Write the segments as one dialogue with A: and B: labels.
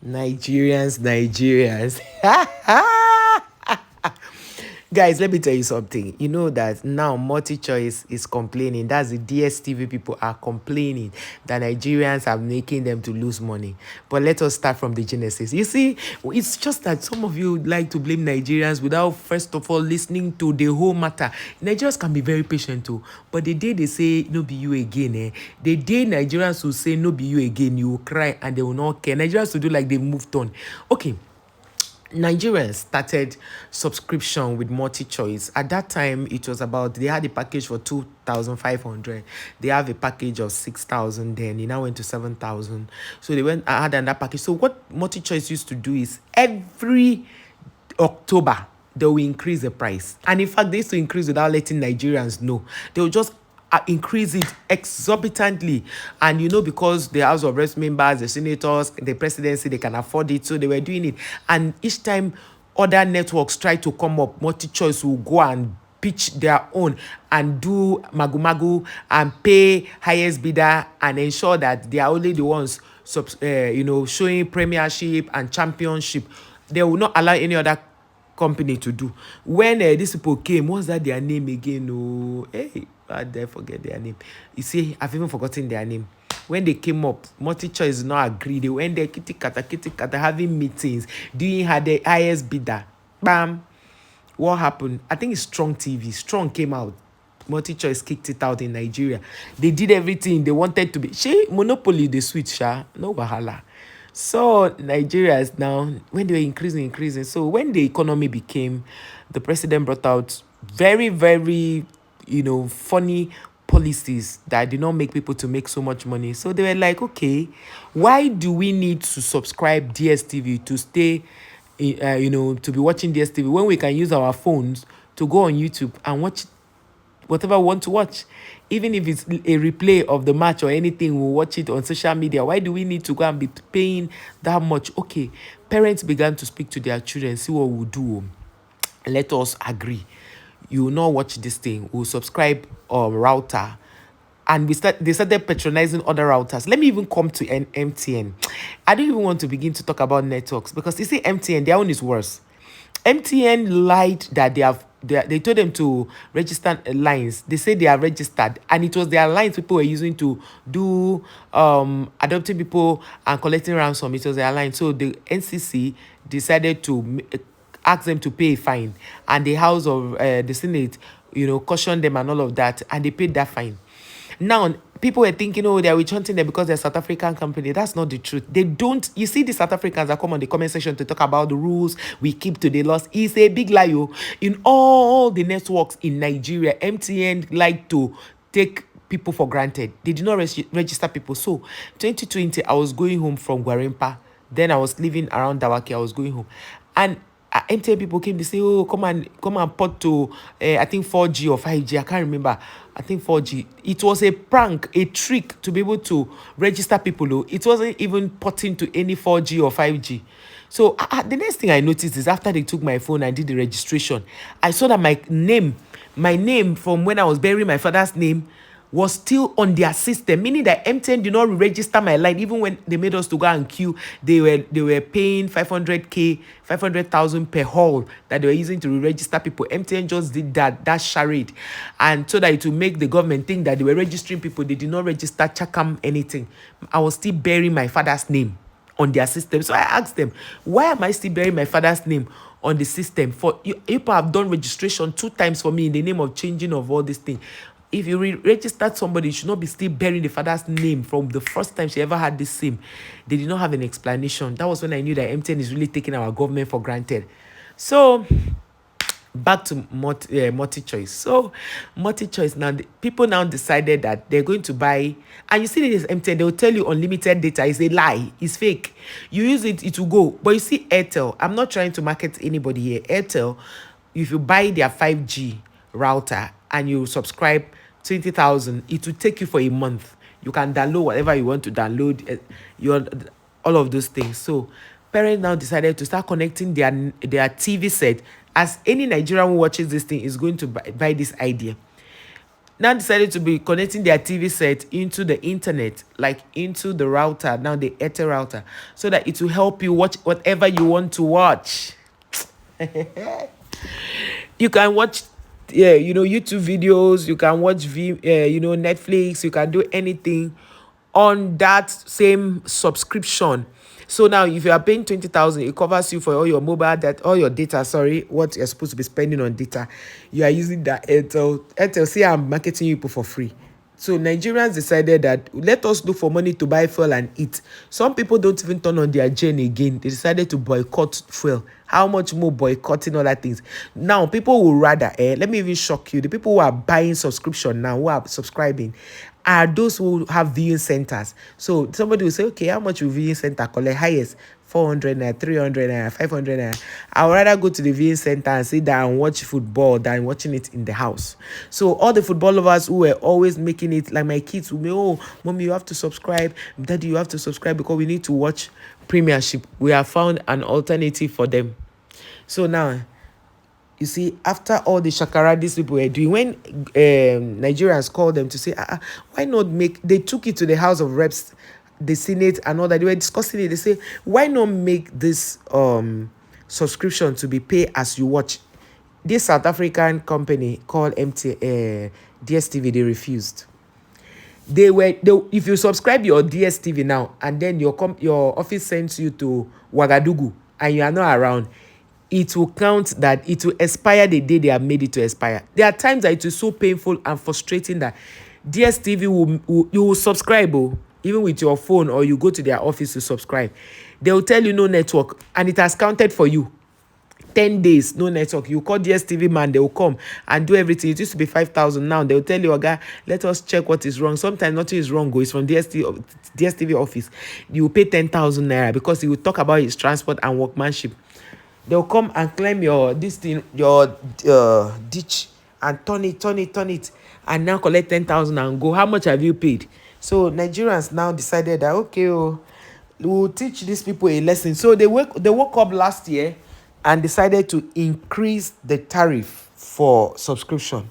A: Nigerians. Guys, let me tell you something. You know that now MultiChoice is complaining. That's the DStv people are complaining that Nigerians are making them to lose money. But let us start from the genesis. You see, it's just that some of you like to blame Nigerians without first of all listening to the whole matter. Nigerians can be very patient too, but the day they say no be you again, the day Nigerians will say no be you again, you will cry and they will not care. Nigerians will do like they moved on. Okay. Nigerians started subscription with MultiChoice. At that time, it was about, they had a package for 2,500. They have a package of 6,000 then. It now went to 7,000. So they went ahead and that package. So what MultiChoice used to do is every October, they will increase the price. And in fact, they used to increase without letting Nigerians know. They will just increase it exorbitantly, and because the House of Reps members, the senators, the presidency, they can afford it, so they were doing it. And each time other networks try to come up, MultiChoice will go and pitch their own and do magu and pay highest bidder and ensure that they are only the ones showing premiership and championship. They will not allow any other company to do. When these people came, what's that their name again? Oh, hey, I dare forget their name. You see, I've even forgotten their name. When they came up, MultiChoice did not agree. They went there, kitty kata, having meetings, doing had the highest bidder. Bam. What happened? I think it's Strong TV. Strong came out. MultiChoice kicked it out in Nigeria. They did everything. They wanted to be. Monopoly, the switch, sha. No wahala. So Nigerians now, when they were increasing. So when the economy became, the president brought out very, very, funny policies that did not make people to make so much money. So they were like, okay, why do we need to subscribe DStv to stay, to be watching DStv when we can use our phones to go on YouTube and watch whatever we want to watch? Even if it's a replay of the match or anything, we'll watch it on social media. Why do we need to go and be paying that much? Okay, parents began to speak to their children, see what we'll do. Let us agree. You will not watch this thing. We'll subscribe router. And they started patronizing other routers. Let me even come to MTN. I don't even want to begin to talk about networks because you see MTN, their own is worse. MTN lied that they told them to register lines. They say they are registered, and it was their lines people were using to do adopting people and collecting ransom. It was their line. So the NCC decided to ask them to pay a fine, and the House of the Senate, cautioned them and all of that, and they paid that fine. Now, people were thinking, they are witch hunting them because they're South African company. That's not the truth. They don't. You see the South Africans that come on the comment section to talk about the rules we keep to the laws. It's a big lie. In all the networks in Nigeria, MTN like to take people for granted. They did not register people. So 2020, I was going home from Gwarimpa. Then I was living around Dawaki. I was going home. And MTN people came to say, come and port to, I think 4G or 5G. I can't remember. I think 4G. It was a prank, a trick to be able to register people. It wasn't even porting to any 4G or 5G. So the next thing I noticed is after they took my phone and did the registration, I saw that my name from when I was burying my father's name was still on their system, meaning that MTN did not register my line. Even when they made us to go and queue, they were paying 500,000 per haul that they were using to register people. MTN just did that charade, and so that it will make the government think that they were registering people. They did not register Chakam anything. I was still bearing my father's name on their system. So I asked them, why am I still bearing my father's name on the system? For you people have done registration 2 times for me in the name of changing of all these things. If you registered somebody, you should not be still bearing the father's name from the first time she ever had this SIM. They did not have an explanation. That was when I knew that MTN is really taking our government for granted. So back to MultiChoice. So MultiChoice, now people now decided that they're going to buy, and you see this MTN, they will tell you unlimited data is a lie, it's fake. You use it, it will go. But you see Airtel, I'm not trying to market anybody here. Airtel, if you buy their 5G router and you subscribe 20,000, it will take you for a month. You can download whatever you want to download, all of those things. So parents now decided to start connecting their TV set, as any Nigerian who watches this thing is going to buy this idea. now decided to be connecting their TV set into the internet, like into the router, now the Ether router, so that it will help you watch whatever you want to watch. You can watch, yeah, YouTube videos, you can watch Netflix, you can do anything on that same subscription. So now if you are paying 20,000, it covers you for all your mobile data, all your data, sorry, what you're supposed to be spending on data. You are using that Airtel. See, I'm marketing you people for free. So Nigerians decided that let us look for money to buy fuel and eat. Some people don't even turn on their gen again. They decided to boycott fuel. How much more boycotting other things? Now people will rather, let me even shock you. The people who are buying subscription now, who are subscribing, are those who have viewing centers. So somebody will say, okay, how much will viewing center collect? Highest 400 naira, 300 naira, 500 naira. I would rather go to the viewing center and sit down and watch football than watching it in the house. So all the football lovers who were always making it, like my kids will be, oh, mommy, you have to subscribe. Daddy, you have to subscribe because we need to watch Premiership. We have found an alternative for them. So now, you see, after all the shakara these people were doing, when Nigerians called them to say, why not make, they took it to the House of Reps, the Senate and all that, they were discussing it. They say, why not make this subscription to be paid as you watch? This South African company called DStv, they refused. If you subscribe your DStv now and then your office sends you to Ouagadougou and you are not around, it will count that it will expire the day they have made it to expire. There are times that it is so painful and frustrating that DStv you will subscribe, even with your phone, or you go to their office to subscribe. They will tell you no network and it has counted for you. 10 days, no network. You call DStv man, they will come and do everything. It used to be 5,000. Now they will tell you, okay, let us check what is wrong. Sometimes nothing is wrong. It's from DStv office. You will pay 10,000 naira because he will talk about his transport and workmanship. They'll come and climb your ditch and turn it, and now collect 10,000 and go. How much have you paid? So Nigerians now decided that, okay, we'll teach these people a lesson. So they woke up last year and decided to increase the tariff for subscription.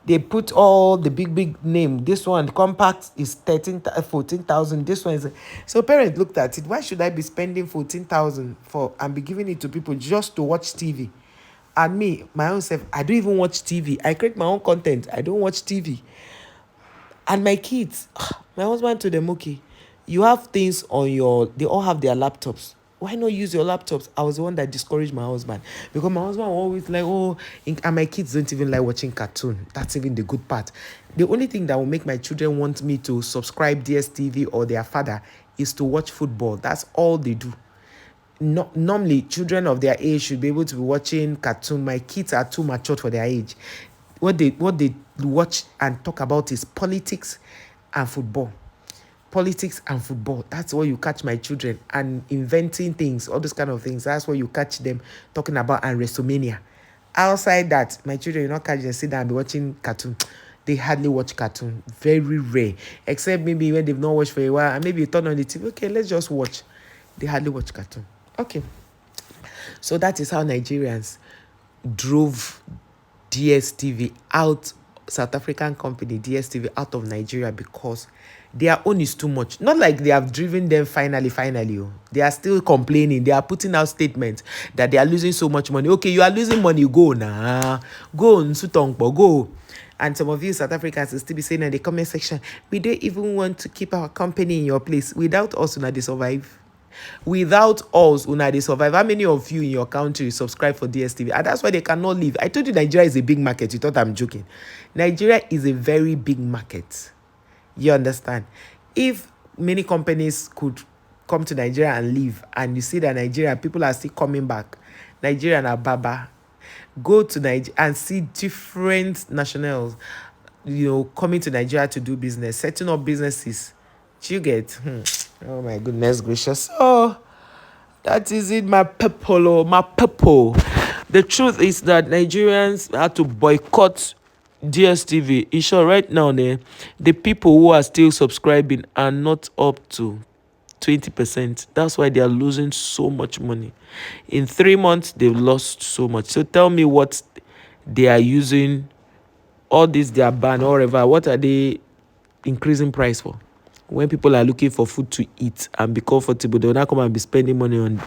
A: They put all the big name. This one, compact, is 14,000. This one is... So parents looked at it. Why should I be spending 14,000 for and be giving it to people just to watch TV? And me, my own self, I don't even watch TV. I create my own content. I don't watch TV. And my kids, my husband told them, okay, you have things on they all have their laptops. Why not use your laptops? I was the one that discouraged my husband, because my husband was always like, and my kids don't even like watching cartoon. That's even the good part. The only thing that will make my children want me to subscribe DStv or their father is to watch football. That's all they do. Normally, children of their age should be able to be watching cartoon. My kids are too mature for their age. What they watch and talk about is politics and football. Politics and football. That's what you catch my children. And inventing things, all those kind of things. That's what you catch them talking about, and WrestleMania. Outside that, my children, you not catch them sit down and be watching cartoon. They hardly watch cartoon. Very rare. Except maybe when they've not watched for a while and maybe you turn on the TV. Okay, let's just watch. They hardly watch cartoon. Okay. So that is how Nigerians drove DStv out, South African company DStv out of Nigeria, because their own is too much. Not like they have driven them finally. They are still complaining. They are putting out statements that they are losing so much money. Okay, you are losing money, go now. Go on Sutongpo, go. And some of you South Africans will still be saying in the comment section, we don't even want to keep our company in your place. Without us, they survive. Without us, they survive. How many of you in your country subscribe for DStv? And that's why they cannot leave. I told you Nigeria is a big market. You thought I'm joking. Nigeria is a very big market. You understand? If many companies could come to Nigeria and leave, and you see that Nigeria, people are still coming back. Nigeria and Ababa. Go to Nigeria and see different nationals, coming to Nigeria to do business, setting up businesses. You get... Oh my goodness gracious. Oh, that is it, my people, my people. The truth is that Nigerians had to boycott DStv. In short, right now, the people who are still subscribing are not up to 20%. That's why they are losing so much money. In 3 months, they've lost so much. So tell me what they are using all this their ban or whatever, what are they increasing price for? When people are looking for food to eat and be comfortable, they'll not come and be spending money on